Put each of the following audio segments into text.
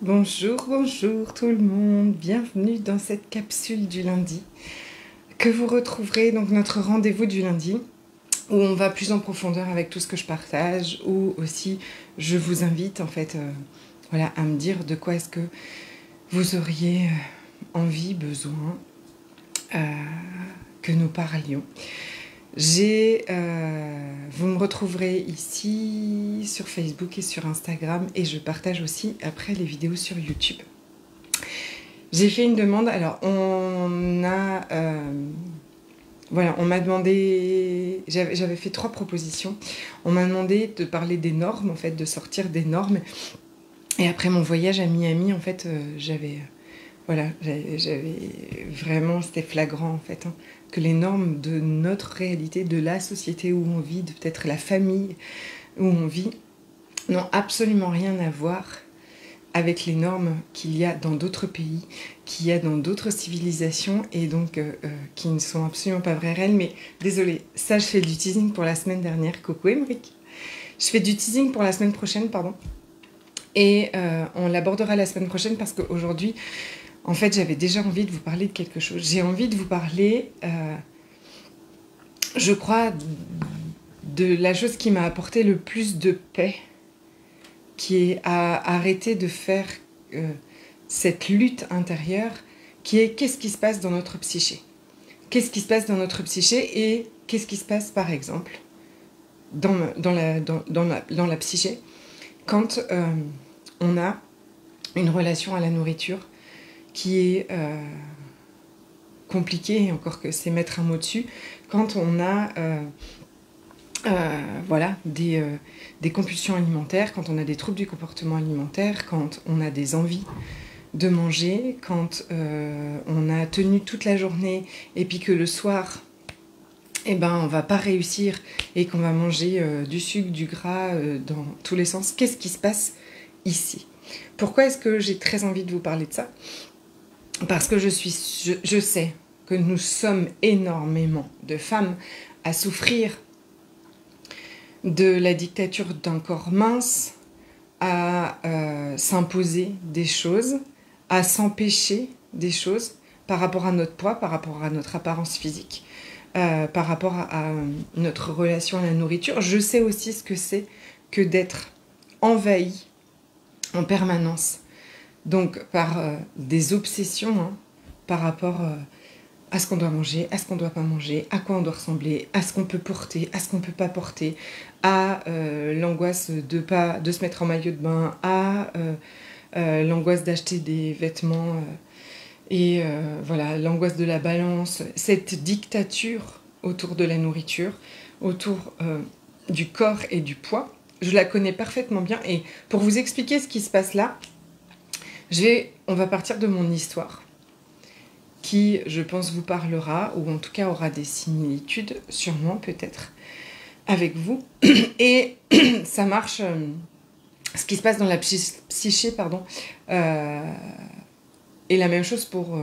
Bonjour, bonjour tout le monde, bienvenue dans cette capsule du lundi que vous retrouverez, donc notre rendez-vous du lundi où on va plus en profondeur avec tout ce que je partage, où aussi je vous invite en fait voilà, à me dire de quoi est-ce que vous auriez envie, besoin que nous parlions. Vous me retrouverez ici sur Facebook et sur Instagram et je partage aussi après les vidéos sur YouTube. J'ai fait une demande, alors voilà, on m'a demandé, j'avais fait 3 propositions, on m'a demandé de parler des normes, en fait, de sortir des normes, et après mon voyage à Miami, en fait, j'avais vraiment, c'était flagrant, en fait, hein, que les normes de notre réalité, de la société où on vit, de peut-être la famille où on vit, n'ont absolument rien à voir avec les normes qu'il y a dans d'autres pays, qu'il y a dans d'autres civilisations, et donc qui ne sont absolument pas vraies réelles. Mais désolé, ça je fais du teasing pour la semaine dernière. Coucou Émeric. Je fais du teasing pour la semaine prochaine, pardon. Et on l'abordera la semaine prochaine parce qu'aujourd'hui, en fait, j'avais déjà envie de vous parler de quelque chose. J'ai envie de vous parler, je crois, de la chose qui m'a apporté le plus de paix, qui est à arrêter de faire cette lutte intérieure, qui est qu'est-ce qui se passe dans notre psyché. Qu'est-ce qui se passe dans notre psyché et qu'est-ce qui se passe, par exemple, dans la psyché quand on a une relation à la nourriture qui est compliquée, encore que c'est mettre un mot dessus, quand on a voilà, des compulsions alimentaires, quand on a des troubles du comportement alimentaire, quand on a des envies de manger, quand on a tenu toute la journée et puis que le soir, eh ben, on va pas réussir et qu'on va manger du sucre, du gras dans tous les sens. Qu'est-ce qui se passe ici? Pourquoi est-ce que j'ai très envie de vous parler de ça? Parce que je sais que nous sommes énormément de femmes à souffrir de la dictature d'un corps mince, à s'imposer des choses, à s'empêcher des choses par rapport à notre poids, par rapport à notre apparence physique, par rapport à notre relation à la nourriture. Je sais aussi ce que c'est que d'être envahi en permanence, donc par des obsessions, hein, par rapport à ce qu'on doit manger, à ce qu'on ne doit pas manger, à quoi on doit ressembler, à ce qu'on peut porter, à ce qu'on ne peut pas porter, à l'angoisse de se mettre en maillot de bain, à l'angoisse d'acheter des vêtements, et voilà, l'angoisse de la balance, cette dictature autour de la nourriture, autour du corps et du poids. Je la connais parfaitement bien, et pour vous expliquer ce qui se passe là, on va partir de mon histoire, qui, je pense, vous parlera, ou en tout cas aura des similitudes, sûrement, peut-être, avec vous. Et ça marche, ce qui se passe dans la psyché, pardon, est la même chose pour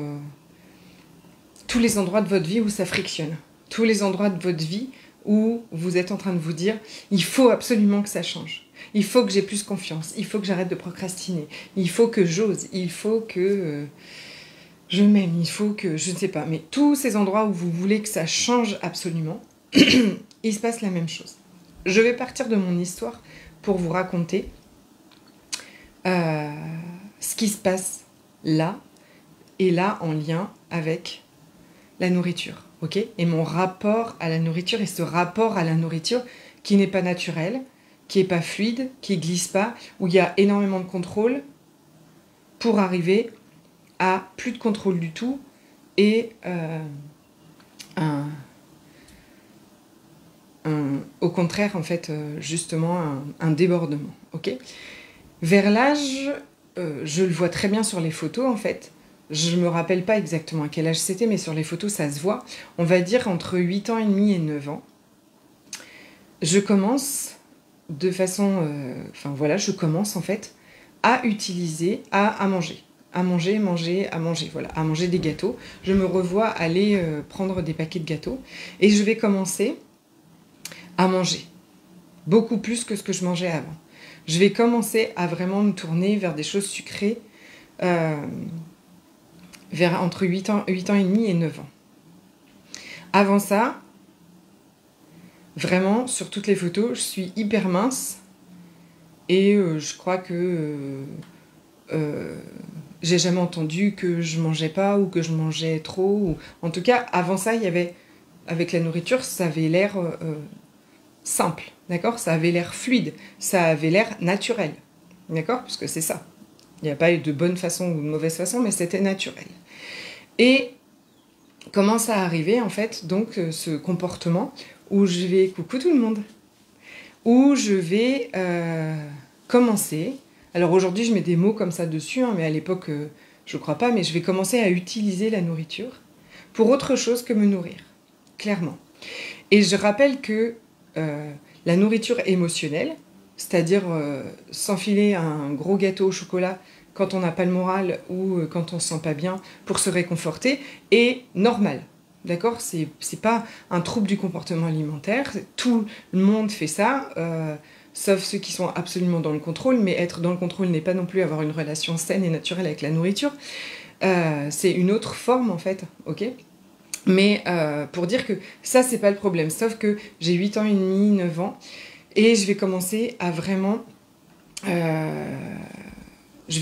tous les endroits de votre vie où ça frictionne. Tous les endroits de votre vie où vous êtes en train de vous dire « il faut absolument que ça change ». Il faut que j'ai plus confiance, il faut que j'arrête de procrastiner, il faut que j'ose, il faut que je m'aime, il faut que, je ne sais pas, mais tous ces endroits où vous voulez que ça change absolument, il se passe la même chose. Je vais partir de mon histoire pour vous raconter ce qui se passe là, et là en lien avec la nourriture, ok? Et mon rapport à la nourriture, et ce rapport à la nourriture qui n'est pas naturel, qui n'est pas fluide, qui ne glisse pas, où il y a énormément de contrôle pour arriver à plus de contrôle du tout et au contraire, en fait, justement, un débordement, ok? Vers l'âge, je le vois très bien sur les photos, en fait. Je ne me rappelle pas exactement à quel âge c'était, mais sur les photos, ça se voit. On va dire entre 8 ans et demi et 9 ans. Je commence de façon... enfin, voilà, je commence, en fait, à utiliser, à manger. À manger, voilà, à manger des gâteaux. Je me revois aller prendre des paquets de gâteaux et je vais commencer à manger beaucoup plus que ce que je mangeais avant. je vais commencer à vraiment me tourner vers des choses sucrées vers entre 8 ans et demi et 9 ans. Avant ça, vraiment, sur toutes les photos, je suis hyper mince et je crois que j'ai jamais entendu que je mangeais pas ou que je mangeais trop. Ou... En tout cas, avant ça, il y avait, avec la nourriture, ça avait l'air simple, d'accord? Ça avait l'air fluide, ça avait l'air naturel, d'accord? Parce que c'est ça. Il n'y a pas eu de bonne façon ou de mauvaise façon, mais c'était naturel. Et commence à arriver, en fait, donc, ce comportement où je vais... Coucou tout le monde! Où je vais commencer... Alors aujourd'hui, je mets des mots comme ça dessus, hein, mais à l'époque, je ne crois pas, mais je vais commencer à utiliser la nourriture pour autre chose que me nourrir, clairement. Et je rappelle que la nourriture émotionnelle, c'est-à-dire s'enfiler un gros gâteau au chocolat quand on n'a pas le moral ou quand on ne se sent pas bien pour se réconforter, est normal. D'accord? C'est pas un trouble du comportement alimentaire. Tout le monde fait ça, sauf ceux qui sont absolument dans le contrôle. Mais être dans le contrôle n'est pas non plus avoir une relation saine et naturelle avec la nourriture. C'est une autre forme, en fait. Ok? Mais pour dire que ça, c'est pas le problème. Sauf que j'ai 8 ans et demi, 9 ans, et je vais commencer à vraiment... je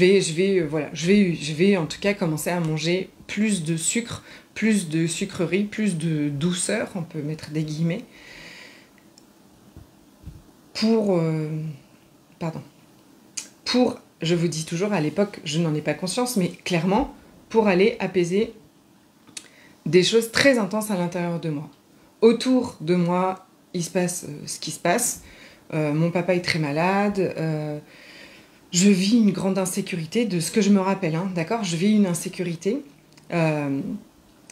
vais en tout cas commencer à manger plus de sucre, plus de sucreries, plus de douceur, on peut mettre des guillemets, pour, je vous dis toujours, à l'époque, je n'en ai pas conscience, mais clairement, pour aller apaiser des choses très intenses à l'intérieur de moi. Autour de moi, il se passe ce qui se passe. Mon papa est très malade. Je vis une grande insécurité de ce que je me rappelle, hein, d'accord? Je vis une insécurité.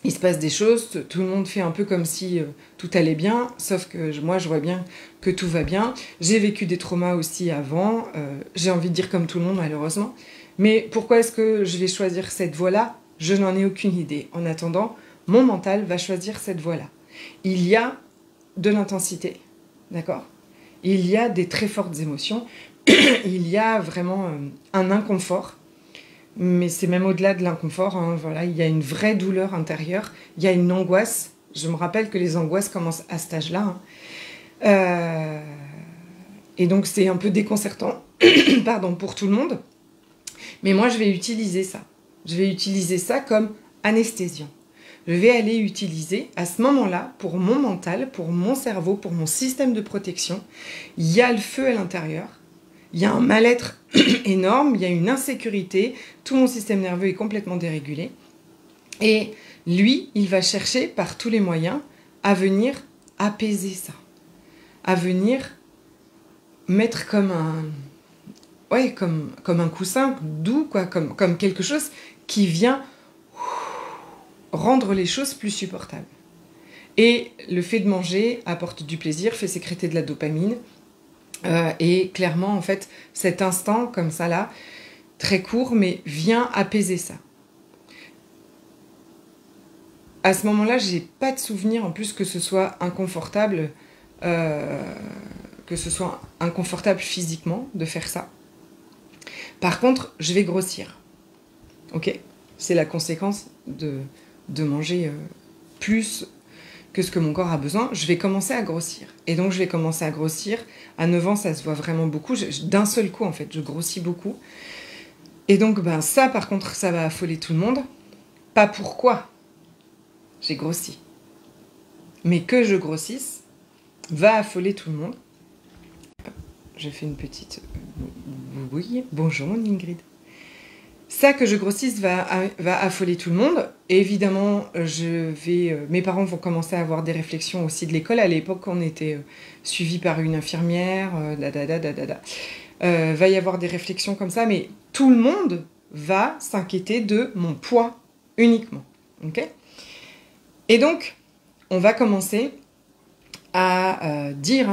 Il se passe des choses, tout le monde fait un peu comme si tout allait bien, sauf que moi, je vois bien que tout va bien. J'ai vécu des traumas aussi avant, j'ai envie de dire comme tout le monde, malheureusement. Mais pourquoi est-ce que je vais choisir cette voie-là? Je n'en ai aucune idée. En attendant, mon mental va choisir cette voie-là. Il y a de l'intensité, d'accord? Il y a des très fortes émotions, il y a vraiment un inconfort, mais c'est même au-delà de l'inconfort, hein, voilà, il y a une vraie douleur intérieure, il y a une angoisse. Je me rappelle que les angoisses commencent à cet âge-là. Hein. Et donc c'est un peu déconcertant pardon, pour tout le monde. Mais moi, je vais utiliser ça. Je vais utiliser ça comme anesthésiant. Je vais aller utiliser à ce moment-là, pour mon mental, pour mon cerveau, pour mon système de protection, il y a le feu à l'intérieur. Il y a un mal-être énorme, il y a une insécurité, tout mon système nerveux est complètement dérégulé. Et lui, il va chercher par tous les moyens à venir apaiser ça, à venir mettre comme un coussin doux, quoi, comme quelque chose qui vient rendre les choses plus supportables. Et le fait de manger apporte du plaisir, fait sécréter de la dopamine. Et clairement, en fait, cet instant comme ça là, très court, mais vient apaiser ça. À ce moment-là, j'ai pas de souvenir en plus que ce soit inconfortable, physiquement de faire ça. Par contre, je vais grossir. Ok, c'est la conséquence de manger plus que ce que mon corps a besoin, je vais commencer à grossir. Et donc, je vais commencer à grossir. À 9 ans, ça se voit vraiment beaucoup. D'un seul coup, en fait, je grossis beaucoup. Et donc, ça, par contre, ça va affoler tout le monde. Pas pourquoi j'ai grossi. Mais que je grossisse va affoler tout le monde. Je fais une petite bouille. Bonjour, mon Ingrid. Ça, que je grossisse, va affoler tout le monde. Et évidemment, mes parents vont commencer à avoir des réflexions aussi de l'école. À l'époque, on était suivis par une infirmière. Va y avoir des réflexions comme ça, mais tout le monde va s'inquiéter de mon poids uniquement. Okay? Et donc, on va commencer à dire...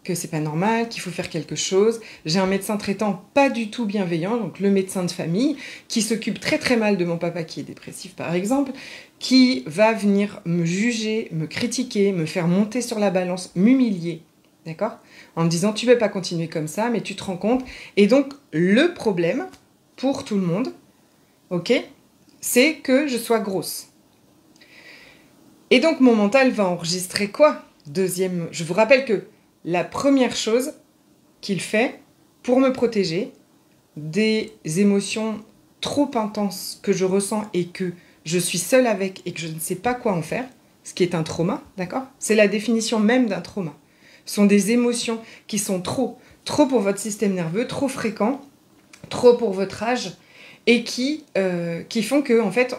que c'est pas normal, qu'il faut faire quelque chose. J'ai un médecin traitant pas du tout bienveillant, donc le médecin de famille, qui s'occupe très très mal de mon papa qui est dépressif par exemple, qui va venir me juger, me critiquer, me faire monter sur la balance, m'humilier. d'accord? En me disant, tu ne peux pas continuer comme ça, mais tu te rends compte. Et donc, le problème, pour tout le monde, ok, c'est que je sois grosse. Et donc, mon mental va enregistrer quoi? Deuxième, je vous rappelle que la première chose qu'il fait pour me protéger des émotions trop intenses que je ressens et que je suis seule avec et que je ne sais pas quoi en faire, ce qui est un trauma, d'accord? C'est la définition même d'un trauma. Ce sont des émotions qui sont trop pour votre système nerveux, trop fréquents, trop pour votre âge, et qui font que, en fait,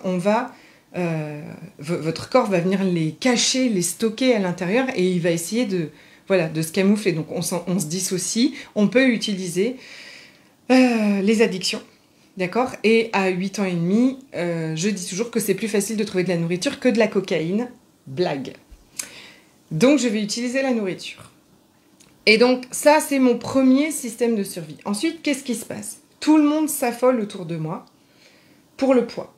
votre corps va venir les cacher, les stocker à l'intérieur, et il va essayer de se camoufler. Donc on se dissocie, on peut utiliser les addictions. D'accord? Et à 8 ans et demi, je dis toujours que c'est plus facile de trouver de la nourriture que de la cocaïne. Blague. Donc je vais utiliser la nourriture. Et donc ça, c'est mon premier système de survie. Ensuite, qu'est-ce qui se passe? Tout le monde s'affole autour de moi pour le poids.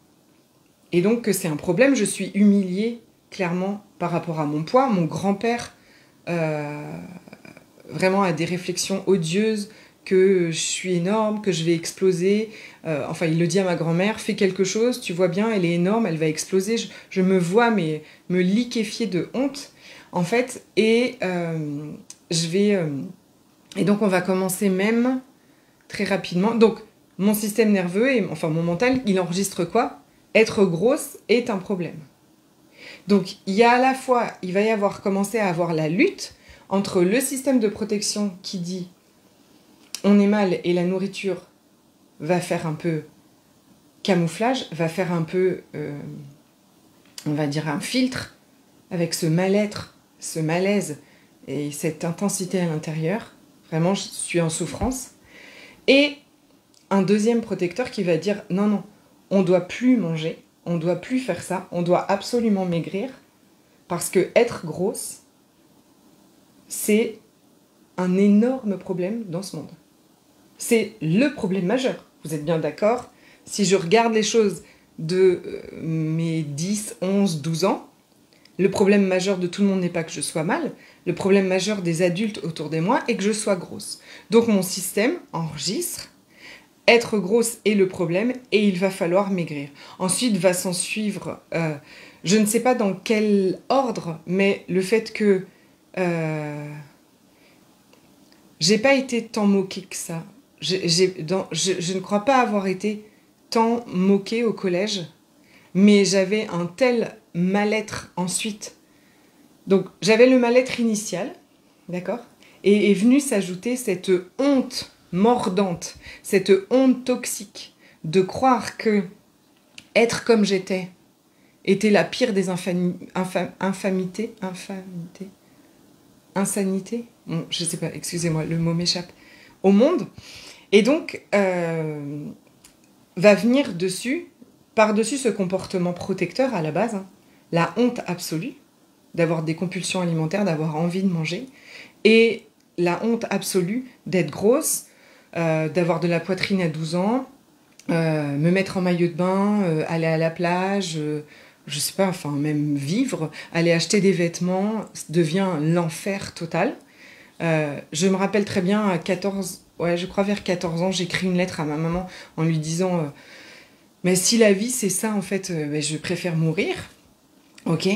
Et donc que c'est un problème, je suis humiliée clairement par rapport à mon poids. Mon grand-père vraiment a des réflexions odieuses, que je suis énorme, que je vais exploser. Enfin, il le dit à ma grand-mère, fais quelque chose, tu vois bien, elle est énorme, elle va exploser. Je me vois me liquéfier de honte, en fait. Et et donc, on va commencer même très rapidement. Donc, mon système nerveux, enfin mon mental, il enregistre quoi? Être grosse est un problème. Donc, il va y avoir commencé à avoir la lutte entre le système de protection qui dit on est mal et la nourriture va faire un peu camouflage, va faire un peu, on va dire, un filtre avec ce mal-être, ce malaise et cette intensité à l'intérieur. Vraiment, je suis en souffrance. Et un deuxième protecteur qui va dire non, non, on ne doit plus manger, on ne doit plus faire ça, on doit absolument maigrir parce que être grosse, c'est un énorme problème dans ce monde. C'est le problème majeur. Vous êtes bien d'accord? Si je regarde les choses de mes 10, 11, 12 ans, le problème majeur de tout le monde n'est pas que je sois mal, le problème majeur des adultes autour de moi est que je sois grosse. Donc mon système enregistre, être grosse est le problème et il va falloir maigrir. Ensuite va s'en suivre, je ne sais pas dans quel ordre, mais le fait que j'ai pas été tant moquée que ça. Je ne crois pas avoir été tant moquée au collège, mais j'avais un tel mal-être ensuite. Donc j'avais le mal-être initial, d'accord? Et est venue s'ajouter cette honte mordante, cette honte toxique de croire que être comme j'étais était la pire des infamités. Insanité, bon, je sais pas, excusez-moi, le mot m'échappe, au monde. Et donc, va venir par-dessus ce comportement protecteur à la base, hein, la honte absolue d'avoir des compulsions alimentaires, d'avoir envie de manger, et la honte absolue d'être grosse, d'avoir de la poitrine à 12 ans, me mettre en maillot de bain, aller à la plage, je sais pas, enfin même vivre, aller acheter des vêtements, devient l'enfer total. Je me rappelle très bien, à 14, ouais, je crois vers 14 ans, j'écris une lettre à ma maman en lui disant mais si la vie c'est ça en fait, je préfère mourir, ok,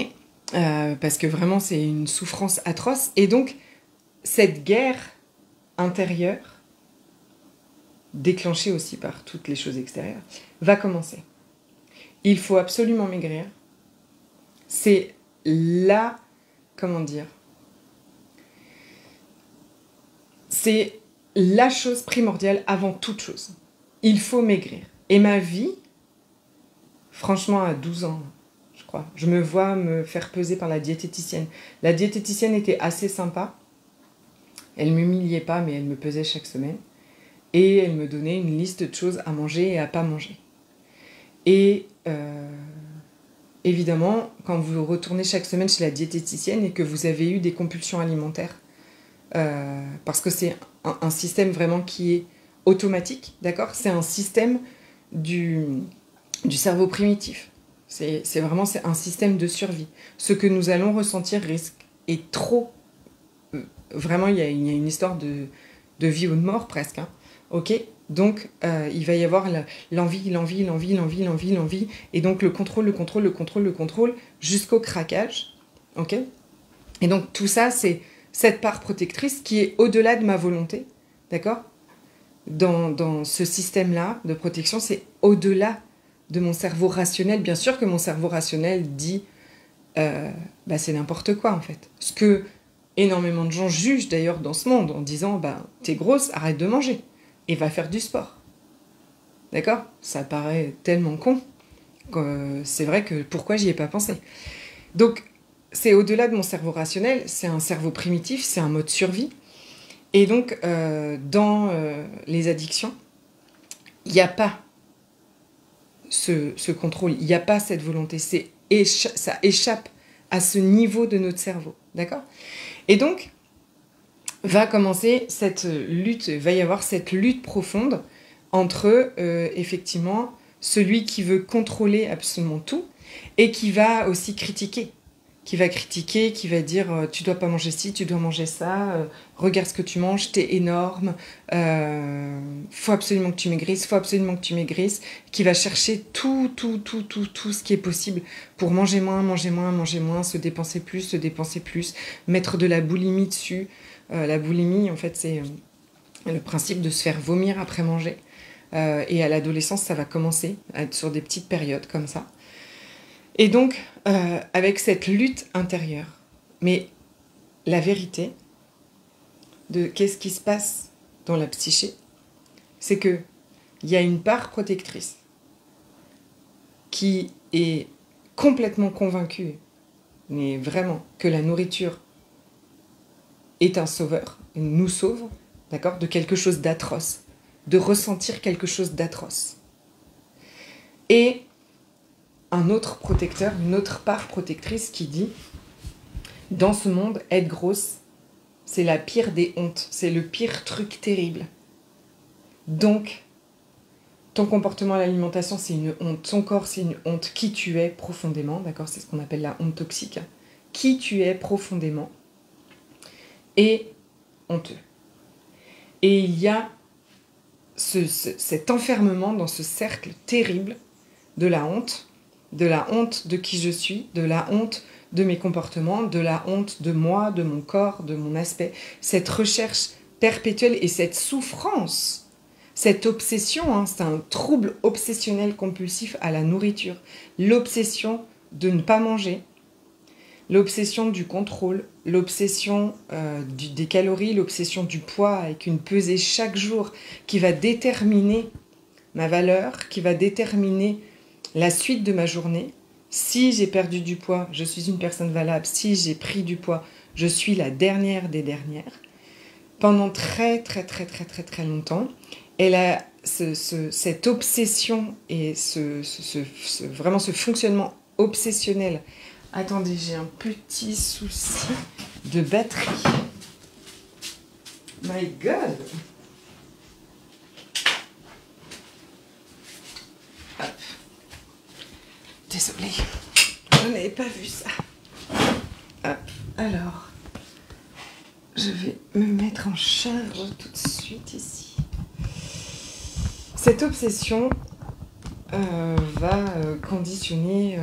parce que vraiment c'est une souffrance atroce. Et donc cette guerre intérieure, déclenchée aussi par toutes les choses extérieures, va commencer. Il faut absolument maigrir. C'est la, comment dire, c'est la chose primordiale avant toute chose. Il faut maigrir. Et ma vie, franchement, à 12 ans, je crois, je me vois me faire peser par la diététicienne. La diététicienne était assez sympa. Elle ne m'humiliait pas, mais elle me pesait chaque semaine. Et elle me donnait une liste de choses à manger et à pas manger. Et évidemment, quand vous retournez chaque semaine chez la diététicienne et que vous avez eu des compulsions alimentaires, parce que c'est un système vraiment qui est automatique, d'accord? C'est un système du cerveau primitif. C'est un système de survie. Ce que nous allons ressentir est trop vraiment, il y a une histoire de vie ou de mort presque. Hein. Ok. Donc, il va y avoir l'envie, et donc le contrôle, jusqu'au craquage. Ok. Et donc, tout ça, c'est cette part protectrice qui est au-delà de ma volonté. D'accord. Dans ce système-là de protection, c'est au-delà de mon cerveau rationnel. Bien sûr que mon cerveau rationnel dit c'est n'importe quoi, en fait. Ce que énormément de gens jugent d'ailleurs dans ce monde en disant t'es grosse, arrête de manger et va faire du sport. D'accord? Ça paraît tellement con que c'est vrai que pourquoi j'y ai pas pensé. Donc c'est au-delà de mon cerveau rationnel, c'est un cerveau primitif, c'est un mode survie. Et donc dans les addictions, il n'y a pas ce contrôle, il n'y a pas cette volonté, ça échappe à ce niveau de notre cerveau. D'accord? Et donc va commencer cette lutte, va y avoir cette lutte profonde entre effectivement celui qui veut contrôler absolument tout et qui va aussi critiquer, qui va dire tu dois pas manger ci, tu dois manger ça, regarde ce que tu manges, t'es énorme, faut absolument que tu maigrisses, qui va chercher tout ce qui est possible pour manger moins, se dépenser plus, mettre de la boulimie dessus. La boulimie, en fait, c'est le principe de se faire vomir après manger. Et à l'adolescence, ça va commencer à être sur des petites périodes comme ça. Et donc, avec cette lutte intérieure. Mais la vérité de qu'est-ce qui se passe dans la psyché, c'est qu'il y a une part protectrice qui est complètement convaincue, mais vraiment, que la nourriture est un sauveur, nous sauve, d'accord, de quelque chose d'atroce, de ressentir quelque chose d'atroce. Et un autre protecteur, une autre part protectrice qui dit dans ce monde, être grosse, c'est la pire des hontes, c'est le pire truc terrible. Donc, ton comportement à l'alimentation, c'est une honte, ton corps, c'est une honte, qui tu es profondément, d'accord, c'est ce qu'on appelle la honte toxique, qui tu es profondément et honteux. Et il y a cet enfermement dans ce cercle terrible de la honte de qui je suis, de la honte de mes comportements, de la honte de moi, de mon corps, de mon aspect, cette recherche perpétuelle et cette souffrance, cette obsession, hein, c'est un trouble obsessionnel compulsif à la nourriture, l'obsession de ne pas manger, l'obsession du contrôle, l'obsession des calories, l'obsession du poids avec une pesée chaque jour qui va déterminer ma valeur, qui va déterminer la suite de ma journée. Si j'ai perdu du poids, je suis une personne valable. Si j'ai pris du poids, je suis la dernière des dernières. Pendant très longtemps, elle a cette obsession et vraiment ce fonctionnement obsessionnel. Attendez, j'ai un petit souci de batterie. My God! Hop. Désolée, je n'avais pas vu ça. Hop. Alors, je vais me mettre en charge tout de suite ici. Cette obsession va conditionner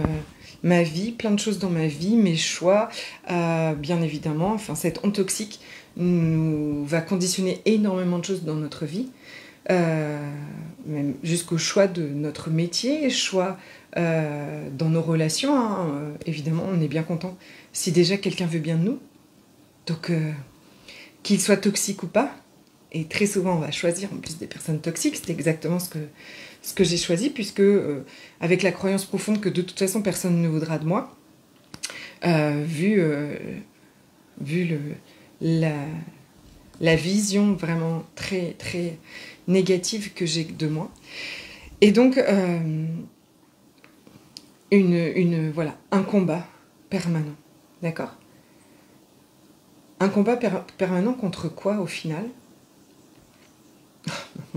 ma vie, plein de choses dans ma vie, mes choix, bien évidemment. Enfin, cette honte toxique va conditionner énormément de choses dans notre vie, même jusqu'au choix de notre métier, choix dans nos relations. Hein. Évidemment, on est bien content si déjà quelqu'un veut bien de nous. Donc, qu'il soit toxique ou pas, et très souvent on va choisir en plus des personnes toxiques, c'est exactement ce que j'ai choisi, puisque avec la croyance profonde que de toute façon personne ne voudra de moi, vu la vision vraiment très négative que j'ai de moi. Et donc, voilà, un combat permanent, d'accord ? Un combat permanent contre quoi, au final ?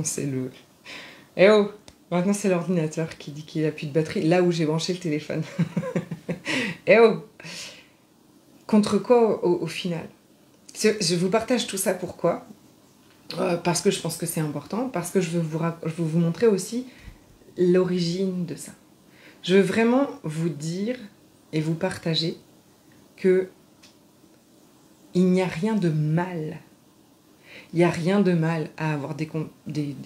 C'est le... Eh oh ! Maintenant, c'est l'ordinateur qui dit qu'il n'a plus de batterie, là où j'ai branché le téléphone. Eh oh ! Contre quoi, au final ? Je vous partage tout ça pourquoi? Parce que je pense que c'est important, parce que je veux vous montrer aussi l'origine de ça. Je veux vraiment vous dire et vous partager que il n'y a rien de mal. Il n'y a rien de mal à avoir des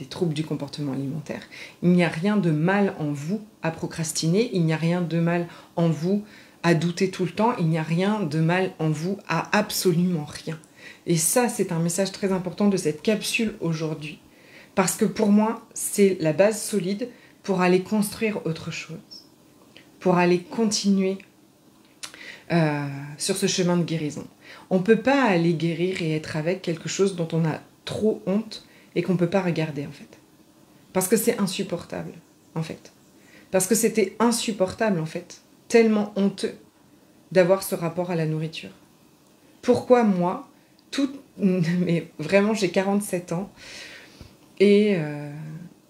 troubles du comportement alimentaire. Il n'y a rien de mal en vous à procrastiner. Il n'y a rien de mal en vous à douter tout le temps. Il n'y a rien de mal en vous à absolument rien. Et ça, c'est un message très important de cette capsule aujourd'hui. Parce que pour moi, c'est la base solide pour aller construire autre chose. Pour aller continuer sur ce chemin de guérison. On ne peut pas aller guérir et être avec quelque chose dont on a trop honte et qu'on ne peut pas regarder en fait. Parce que c'est insupportable en fait. Parce que c'était insupportable en fait. Tellement honteux d'avoir ce rapport à la nourriture. Pourquoi moi, mais vraiment j'ai 47 ans et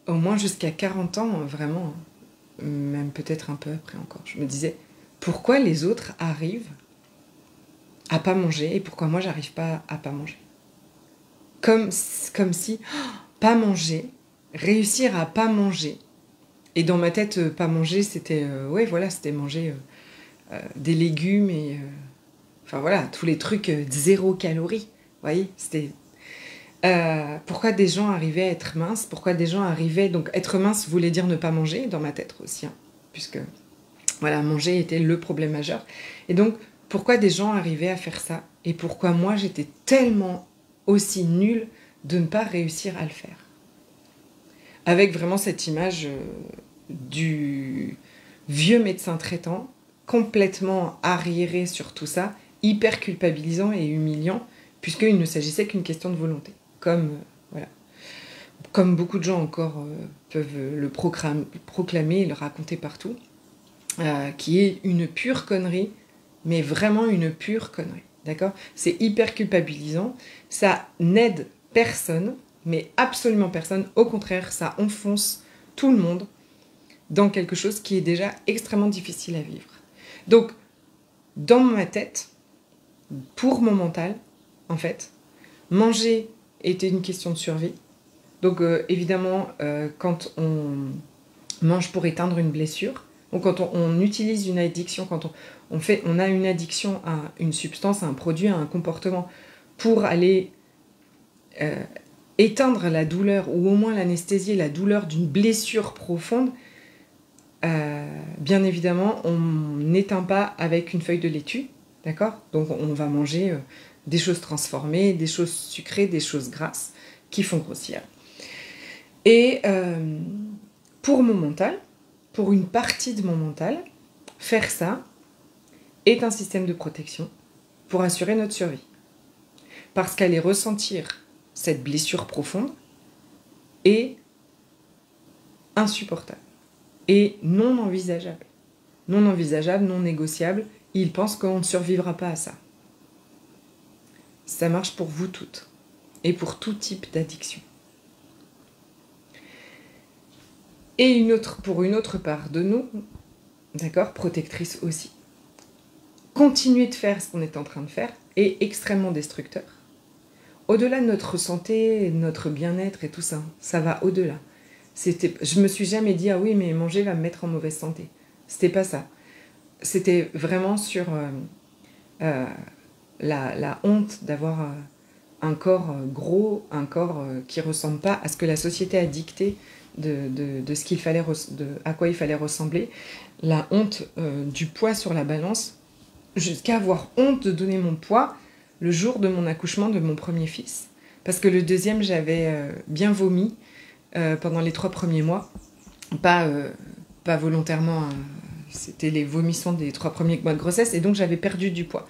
au moins jusqu'à 40 ans, vraiment, même peut-être un peu après encore, je me disais pourquoi les autres arrivent à pas manger et pourquoi moi j'arrive pas à pas manger. Comme si pas manger, réussir à pas manger. Et dans ma tête, pas manger, c'était c'était manger des légumes et enfin voilà, tous les trucs 0 calories. Vous voyez, c'était pourquoi des gens arrivaient à être minces, pourquoi des gens arrivaient donc être mince voulait dire ne pas manger dans ma tête aussi, hein, puisque voilà, manger était le problème majeur. Et donc pourquoi des gens arrivaient à faire ça et pourquoi moi j'étais tellement aussi nulle de ne pas réussir à le faire. Avec vraiment cette image du vieux médecin traitant, complètement arriéré sur tout ça, hyper culpabilisant et humiliant, puisqu'il ne s'agissait qu'une question de volonté. Comme beaucoup de gens encore peuvent le proclamer et le raconter partout, qui est une pure connerie, mais vraiment une pure connerie, d'accord? C'est hyper culpabilisant, ça n'aide personne, mais absolument personne. Au contraire, ça enfonce tout le monde dans quelque chose qui est déjà extrêmement difficile à vivre. Donc, dans ma tête, pour mon mental, en fait, manger était une question de survie. Donc, évidemment, quand on mange pour éteindre une blessure, donc quand on utilise une addiction, quand on a une addiction à une substance, à un produit, à un comportement, pour aller éteindre la douleur, ou au moins l'anesthésier, la douleur d'une blessure profonde, bien évidemment, on n'éteint pas avec une feuille de laitue, d'accord? Donc on va manger des choses transformées, des choses sucrées, des choses grasses, qui font grossir. Et pour mon mental, pour une partie de mon mental, faire ça est un système de protection pour assurer notre survie. Parce qu'aller ressentir cette blessure profonde est insupportable et non envisageable. Non envisageable, non négociable. Il pense qu'on ne survivra pas à ça. Ça marche pour vous toutes et pour tout type d'addiction. Et pour une autre part de nous, d'accord, protectrice aussi, continuer de faire ce qu'on est en train de faire est extrêmement destructeur. Au-delà de notre santé, notre bien-être et tout ça, ça va au-delà. Je me suis jamais dit, ah oui, mais manger va me mettre en mauvaise santé. C'était pas ça. C'était vraiment sur la honte d'avoir un corps gros, un corps qui ressemble pas à ce que la société a dicté de ce qu'il fallait, à quoi il fallait ressembler. La honte du poids sur la balance, jusqu'à avoir honte de donner mon poids le jour de mon accouchement de mon premier fils. Parce que le deuxième, j'avais bien vomi pendant les 3 premiers mois. Pas volontairement, c'était les vomissements des 3 premiers mois de grossesse, et donc j'avais perdu du poids.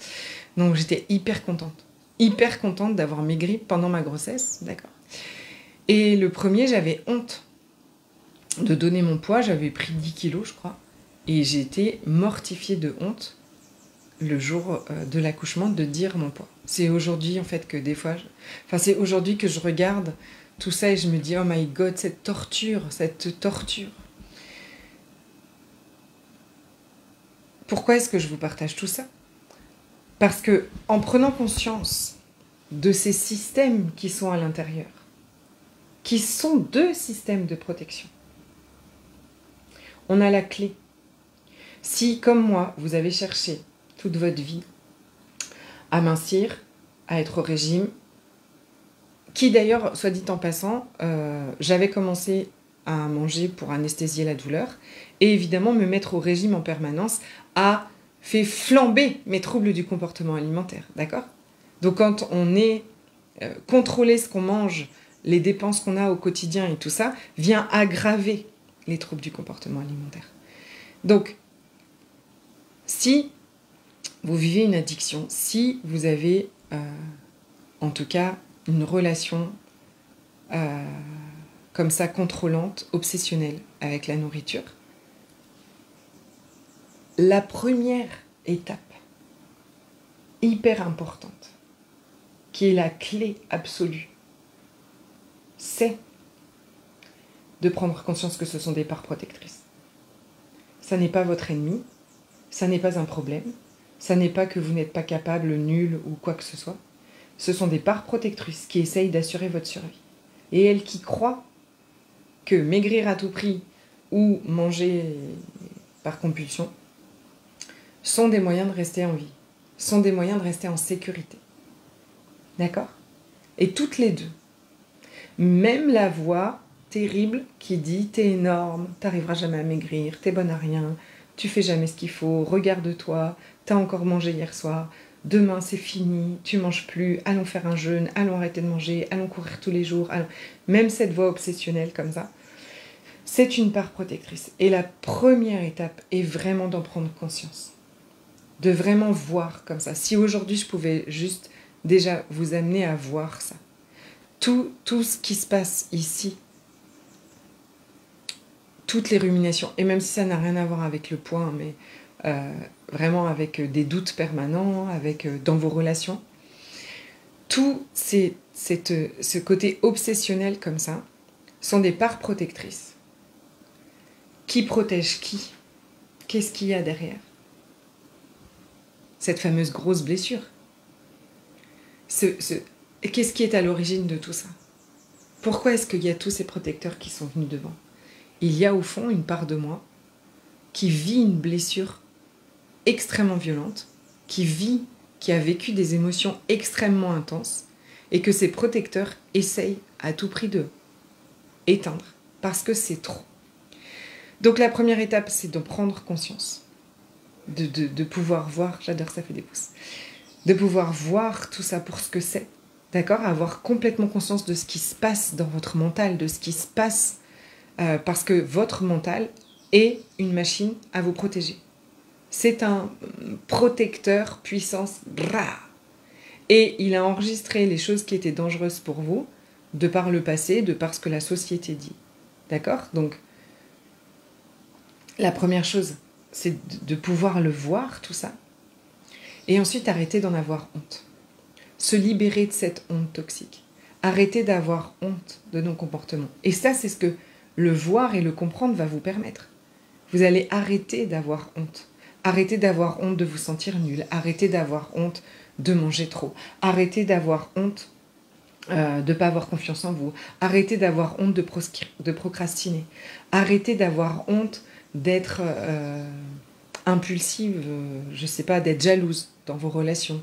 Donc j'étais hyper contente d'avoir maigri pendant ma grossesse, d'accord. Et le premier, j'avais honte de donner mon poids, j'avais pris 10 kilos, je crois, et j'ai été mortifiée de honte le jour de l'accouchement de dire mon poids. C'est aujourd'hui en fait que des fois, c'est aujourd'hui que je regarde tout ça et je me dis oh my god, cette torture. Pourquoi est-ce que je vous partage tout ça? Parce que en prenant conscience de ces systèmes qui sont à l'intérieur, qui sont deux systèmes de protection. On a la clé. Si, comme moi, vous avez cherché toute votre vie à mincir, à être au régime, qui d'ailleurs, soit dit en passant, j'avais commencé à manger pour anesthésier la douleur, et évidemment me mettre au régime en permanence a fait flamber mes troubles du comportement alimentaire, d'accord? Donc quand on est contrôler ce qu'on mange, les dépenses qu'on a au quotidien et tout ça, vient aggraver les troubles du comportement alimentaire. Donc, si vous vivez une addiction, si vous avez en tout cas une relation comme ça contrôlante, obsessionnelle avec la nourriture, la première étape hyper importante, qui est la clé absolue, c'est de prendre conscience que ce sont des parts protectrices. Ça n'est pas votre ennemi, ça n'est pas un problème, ça n'est pas que vous n'êtes pas capable, nul ou quoi que ce soit. Ce sont des parts protectrices qui essayent d'assurer votre survie. Et elles qui croient que maigrir à tout prix ou manger par compulsion sont des moyens de rester en vie, sont des moyens de rester en sécurité. D'accord? Et toutes les deux. Même la voix terrible qui dit « t'es énorme, t'arriveras jamais à maigrir, t'es bonne à rien, tu fais jamais ce qu'il faut, regarde-toi, t'as encore mangé hier soir, demain c'est fini, tu manges plus, allons faire un jeûne, allons arrêter de manger, allons courir tous les jours. » Même cette voix obsessionnelle comme ça, c'est une part protectrice. Et la première étape est vraiment d'en prendre conscience, de vraiment voir comme ça. Si aujourd'hui je pouvais juste déjà vous amener à voir ça, tout ce qui se passe ici, toutes les ruminations, et même si ça n'a rien à voir avec le poids, mais vraiment avec des doutes permanents, avec dans vos relations, tout ce côté obsessionnel comme ça, sont des parts protectrices. Qui protège qui? Qu'est-ce qu'il y a derrière? Cette fameuse grosse blessure. Qu'est-ce qui est à l'origine de tout ça? Pourquoi est-ce qu'il y a tous ces protecteurs qui sont venus devant? Il y a au fond une part de moi qui vit une blessure extrêmement violente, qui a vécu des émotions extrêmement intenses, et que ces protecteurs essayent à tout prix de éteindre, parce que c'est trop. Donc la première étape, c'est de prendre conscience, de pouvoir voir, j'adore ça fait des pouces, de pouvoir voir tout ça pour ce que c'est, d'accord? Avoir complètement conscience de ce qui se passe dans votre mental, de ce qui se passe, parce que votre mental est une machine à vous protéger. C'est un protecteur puissance, et il a enregistré les choses qui étaient dangereuses pour vous, de par le passé, de par ce que la société dit. D'accord? Donc, la première chose, c'est de pouvoir le voir, tout ça, et ensuite arrêter d'en avoir honte. Se libérer de cette honte toxique. Arrêter d'avoir honte de nos comportements. Et ça, c'est ce que le voir et le comprendre va vous permettre. Vous allez arrêter d'avoir honte. Arrêtez d'avoir honte de vous sentir nul. Arrêtez d'avoir honte de manger trop. Arrêtez d'avoir honte de ne pas avoir confiance en vous. Arrêtez d'avoir honte de procrastiner. Arrêtez d'avoir honte d'être impulsive, je ne sais pas, d'être jalouse dans vos relations.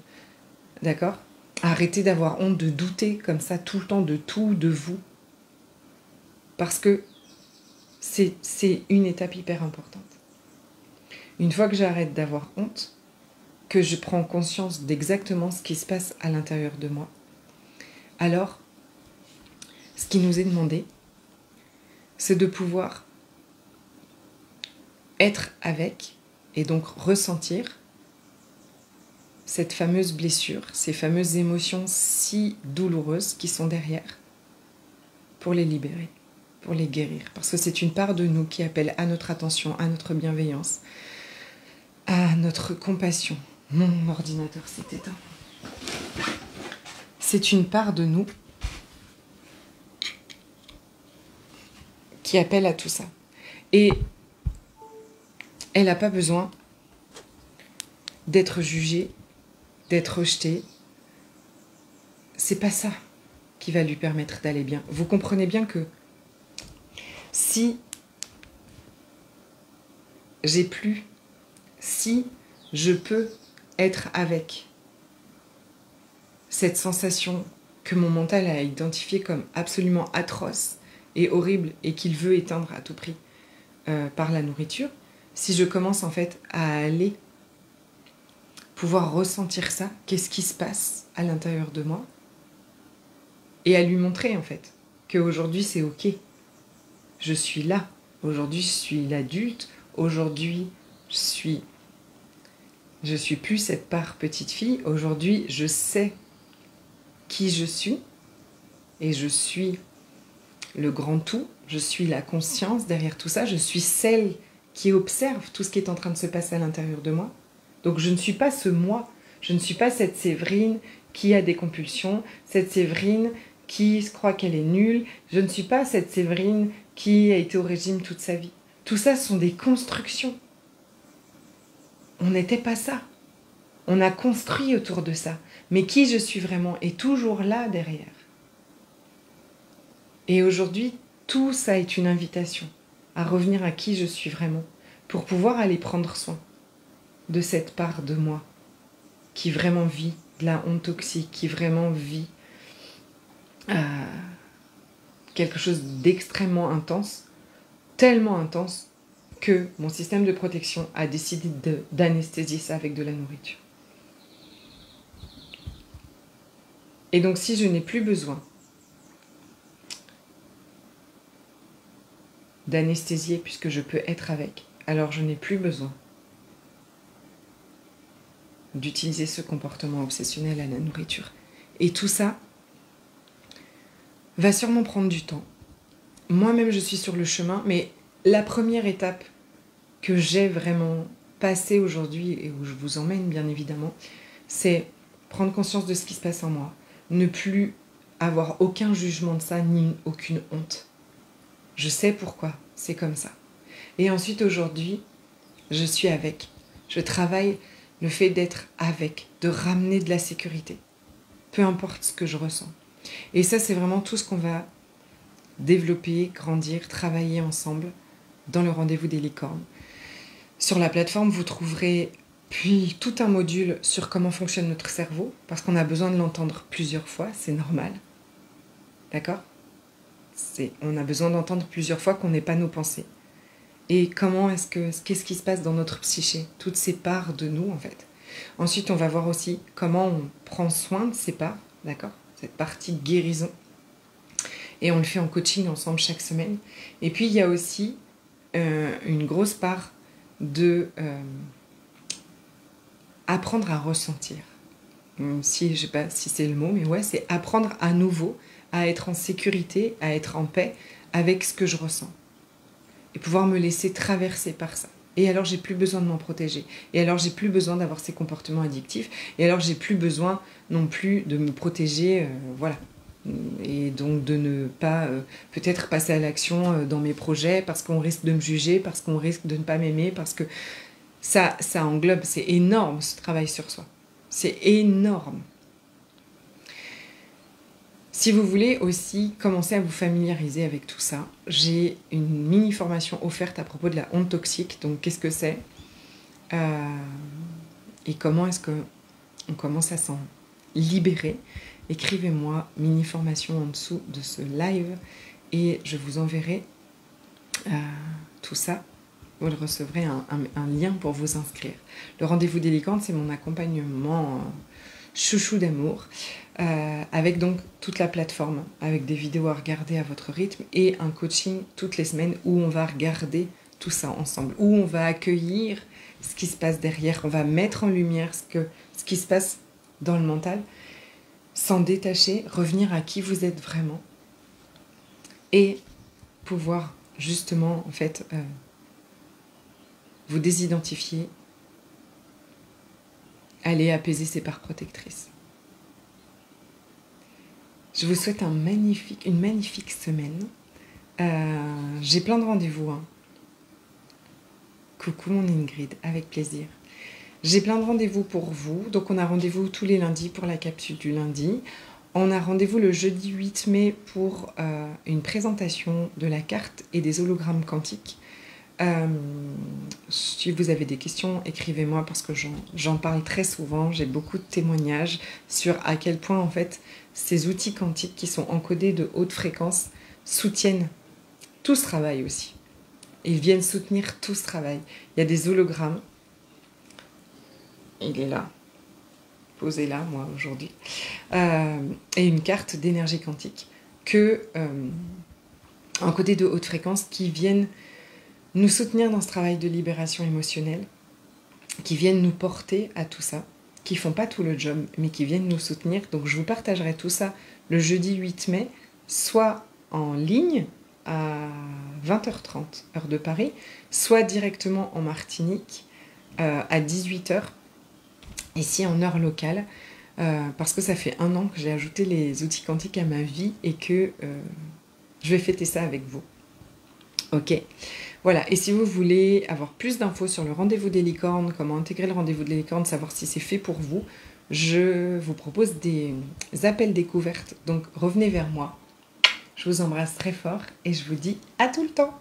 D'accord? Arrêtez d'avoir honte de douter comme ça tout le temps de tout, de vous. Parce que c'est une étape hyper importante. Une fois que j'arrête d'avoir honte, que je prends conscience d'exactement ce qui se passe à l'intérieur de moi, alors, ce qui nous est demandé, c'est de pouvoir être avec et donc ressentir cette fameuse blessure, ces fameuses émotions si douloureuses qui sont derrière, pour les libérer, pour les guérir. Parce que c'est une part de nous qui appelle à notre attention, à notre bienveillance, à notre compassion. Mon ordinateur s'est éteint. C'est une part de nous qui appelle à tout ça. Et elle n'a pas besoin d'être jugée, d'être rejetée. c'est pas ça qui va lui permettre d'aller bien. Vous comprenez bien que si j'ai plus, si je peux être avec cette sensation que mon mental a identifiée comme absolument atroce et horrible et qu'il veut éteindre à tout prix par la nourriture, si je commence en fait à aller pouvoir ressentir ça, qu'est-ce qui se passe à l'intérieur de moi, et à lui montrer en fait qu'aujourd'hui c'est ok, je suis là, aujourd'hui je suis l'adulte, aujourd'hui je suis plus cette part petite fille, aujourd'hui je sais qui je suis, et je suis le grand tout, je suis la conscience derrière tout ça, je suis celle qui observe tout ce qui est en train de se passer à l'intérieur de moi. Donc je ne suis pas ce moi, je ne suis pas cette Séverine qui a des compulsions, cette Séverine qui se croit qu'elle est nulle, je ne suis pas cette Séverine qui a été au régime toute sa vie. Tout ça sont des constructions. On n'était pas ça. On a construit autour de ça. Mais qui je suis vraiment est toujours là derrière. Et aujourd'hui, tout ça est une invitation à revenir à qui je suis vraiment, pour pouvoir aller prendre soin de cette part de moi qui vraiment vit de la honte toxique, qui vraiment vit quelque chose d'extrêmement intense, tellement intense que mon système de protection a décidé d'anesthésier ça avec de la nourriture. Et donc si je n'ai plus besoin d'anesthésier puisque je peux être avec, alors je n'ai plus besoin d'utiliser ce comportement obsessionnel à la nourriture. Et tout ça va sûrement prendre du temps. Moi-même, je suis sur le chemin, mais la première étape que j'ai vraiment passée aujourd'hui, et où je vous emmène bien évidemment, c'est prendre conscience de ce qui se passe en moi, ne plus avoir aucun jugement de ça, ni aucune honte. Je sais pourquoi c'est comme ça. Et ensuite, aujourd'hui, je suis avec. Je travaille le fait d'être avec, de ramener de la sécurité. Peu importe ce que je ressens. Et ça, c'est vraiment tout ce qu'on va développer, grandir, travailler ensemble dans le rendez-vous des licornes. Sur la plateforme, vous trouverez puis tout un module sur comment fonctionne notre cerveau, parce qu'on a besoin de l'entendre plusieurs fois, c'est normal. D'accord ? On a besoin d'entendre plusieurs fois qu'on n'est pas nos pensées. Et qu'est-ce qui se passe dans notre psyché, toutes ces parts de nous en fait. Ensuite, on va voir aussi comment on prend soin de ces parts, d'accord ? Cette partie guérison. Et on le fait en coaching ensemble chaque semaine. Et puis, il y a aussi une grosse part de apprendre à ressentir. Je ne sais pas si c'est le mot, mais ouais, c'est apprendre à nouveau à être en sécurité, à être en paix avec ce que je ressens. Et pouvoir me laisser traverser par ça. Et alors, j'ai plus besoin de m'en protéger. Et alors, j'ai plus besoin d'avoir ces comportements addictifs. Et alors, j'ai plus besoin non plus de me protéger, voilà. Et donc, de ne pas peut-être passer à l'action dans mes projets parce qu'on risque de me juger, parce qu'on risque de ne pas m'aimer, parce que ça englobe, c'est énorme ce travail sur soi. C'est énorme. Si vous voulez aussi commencer à vous familiariser avec tout ça, j'ai une mini-formation offerte à propos de la honte toxique. Donc, qu'est-ce que c'est et comment est-ce qu'on commence à s'en libérer? Écrivez-moi mini-formation en dessous de ce live et je vous enverrai tout ça. Vous le recevrez un lien pour vous inscrire. Le rendez-vous des licornes, c'est mon accompagnement chouchou d'amour. Avec donc toute la plateforme, avec des vidéos à regarder à votre rythme et un coaching toutes les semaines où on va regarder tout ça ensemble, où on va accueillir ce qui se passe derrière, on va mettre en lumière ce qui se passe dans le mental, s'en détacher, revenir à qui vous êtes vraiment et pouvoir justement en fait vous désidentifier, aller apaiser ces parts protectrices. Je vous souhaite une magnifique semaine. J'ai plein de rendez-vous. Hein. Coucou mon Ingrid, avec plaisir. J'ai plein de rendez-vous pour vous. Donc on a rendez-vous tous les lundis pour la capsule du lundi. On a rendez-vous le jeudi 8 mai pour une présentation de la carte et des hologrammes quantiques. Si vous avez des questions, écrivez-moi parce que j'en parle très souvent. J'ai beaucoup de témoignages sur à quel point en fait ces outils quantiques qui sont encodés de haute fréquence soutiennent tout ce travail aussi. Ils viennent soutenir tout ce travail. Il y a des hologrammes. Il est là. Posé là, moi, aujourd'hui. Et une carte d'énergie quantique encodée de haute fréquence qui viennent nous soutenir dans ce travail de libération émotionnelle, qui viennent nous porter à tout ça, qui font pas tout le job, mais qui viennent nous soutenir. Donc je vous partagerai tout ça le jeudi 8 mai, soit en ligne à 20h30, heure de Paris, soit directement en Martinique à 18h, ici en heure locale, parce que ça fait 1 an que j'ai ajouté les outils quantiques à ma vie et que je vais fêter ça avec vous. Ok, voilà, et si vous voulez avoir plus d'infos sur le rendez-vous des licornes, comment intégrer le rendez-vous des licornes, savoir si c'est fait pour vous, je vous propose des appels découvertes, donc revenez vers moi. Je vous embrasse très fort et je vous dis à tout le temps.